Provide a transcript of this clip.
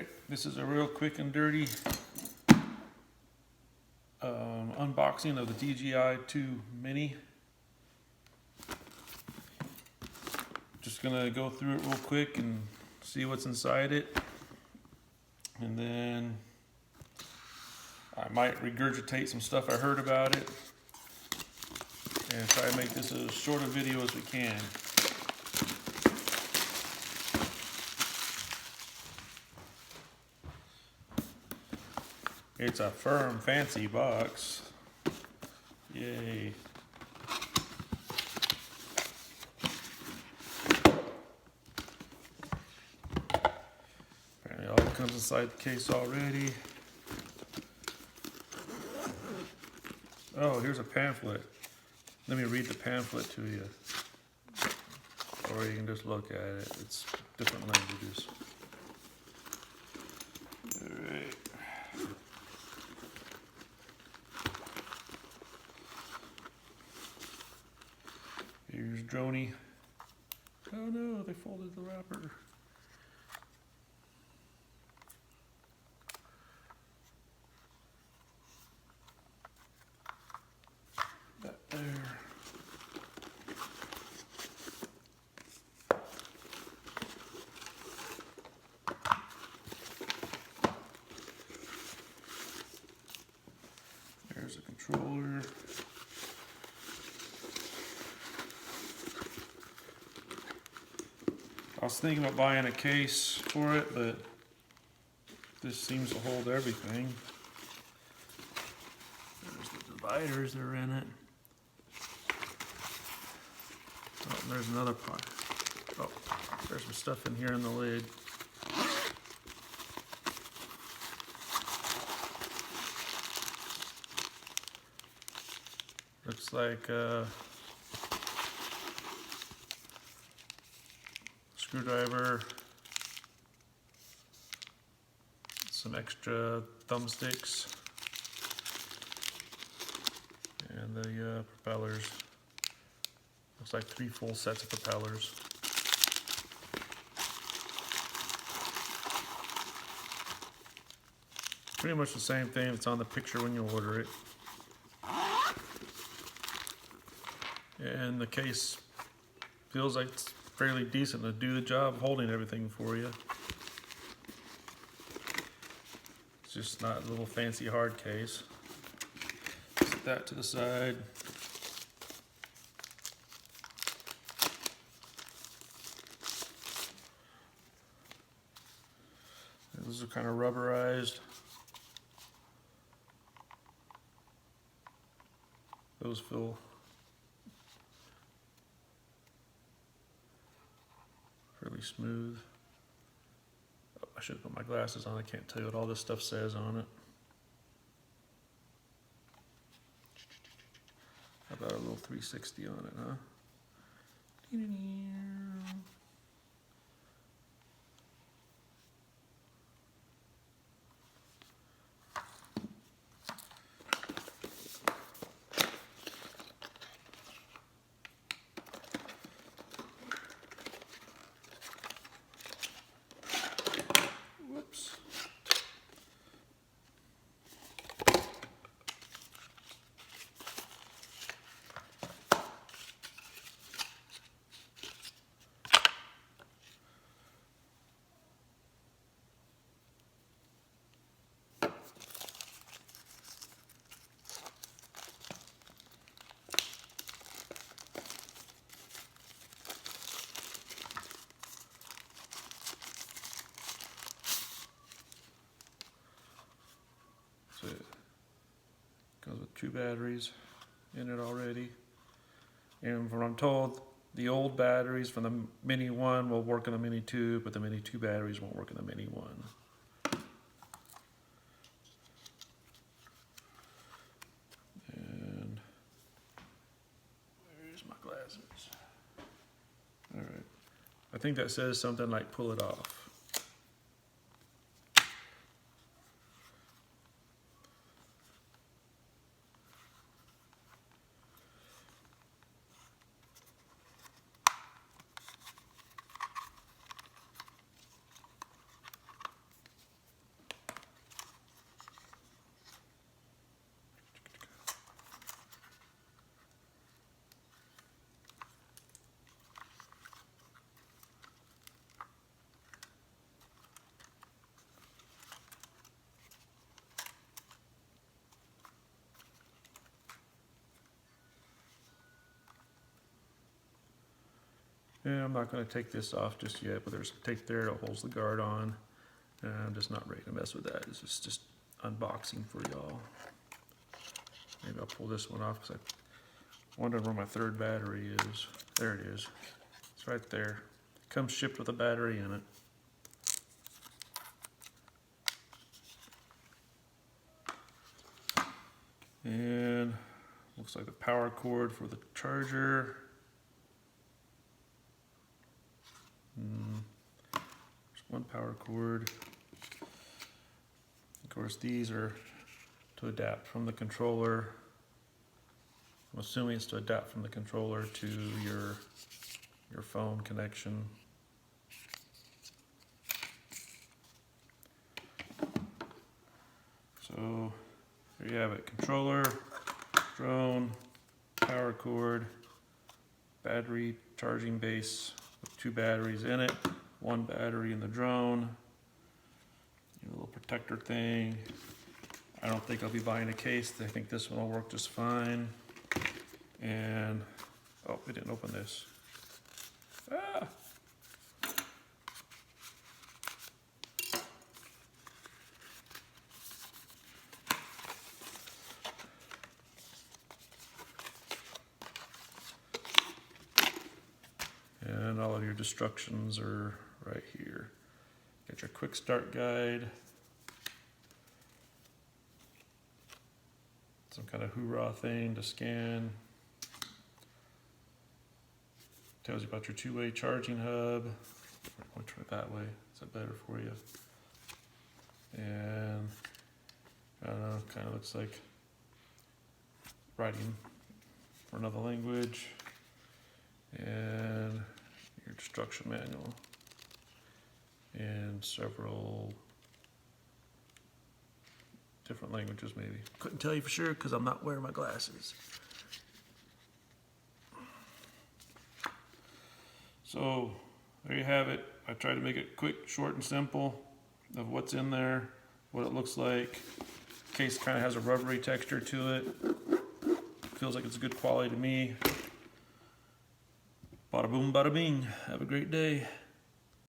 Alright, this is a real quick and dirty unboxing of the DJI 2 Mini. Just gonna go through it real quick and see what's inside it, and then I might regurgitate some stuff I heard about it and try to make this as short a video as we can. It's a firm, fancy box. Yay. Apparently all comes inside the case already. Oh, here's a pamphlet. Let me read the pamphlet to you. Or you can just look at it. It's different languages. Alright. Here's Droney. Oh no, they folded the wrapper. That there. There's a controller. I was thinking about buying a case for it, but this seems to hold everything. There's the dividers that are in it. Oh, there's another part. Oh, there's some stuff in here in the lid. Looks like screwdriver, some extra thumbsticks, and the propellers. Looks like 3 full sets of propellers. Pretty much the same thing that's on the picture when you order it. And the case feels like it's fairly decent to do the job holding everything for you. It's just not a little fancy hard case. Set that to the side. Those are kind of rubberized. Those feel fairly smooth. Oh, I should have put my glasses on. I can't tell you what all this stuff says on it. How about a little 360 on it, huh? Whoops. It goes with 2 batteries in it already, and from what I'm told, the old batteries from the Mini 1 will work in the Mini 2, but the Mini 2 batteries won't work in the Mini 1. And where's my glasses? Alright, I think that says something like pull it off. Yeah, I'm not going to take this off just yet, but there's tape there that holds the guard on. And I'm just not ready to mess with that. This is just unboxing for y'all. Maybe I'll pull this one off because I'm wondering where my third battery is. There it is. It's right there. It comes shipped with a battery in it. And looks like the power cord for the charger. There's one power cord. Of course, these are to adapt from the controller. I'm assuming it's to adapt from the controller to your phone connection. So there you have it. Controller, drone, power cord, battery charging base with 2 batteries in it, 1 battery in the drone, a little protector thing. I don't think I'll be buying a case. I think this one will work just fine. And, oh, we didn't open this. Ah! And all of your instructions are right here. Get your quick start guide. Some kind of hoorah thing to scan. Tells you about your 2-way charging hub. I'll try it that way. Is that better for you? And I don't know, kind of looks like writing for another language. And your instruction manual. And several different languages maybe. Couldn't tell you for sure because I'm not wearing my glasses. So there you have it. I tried to make it quick, short, and simple of what's in there, what it looks like. Case kind of has a rubbery texture to it. Feels like it's good quality to me. Bada boom, bada bing. Have a great day.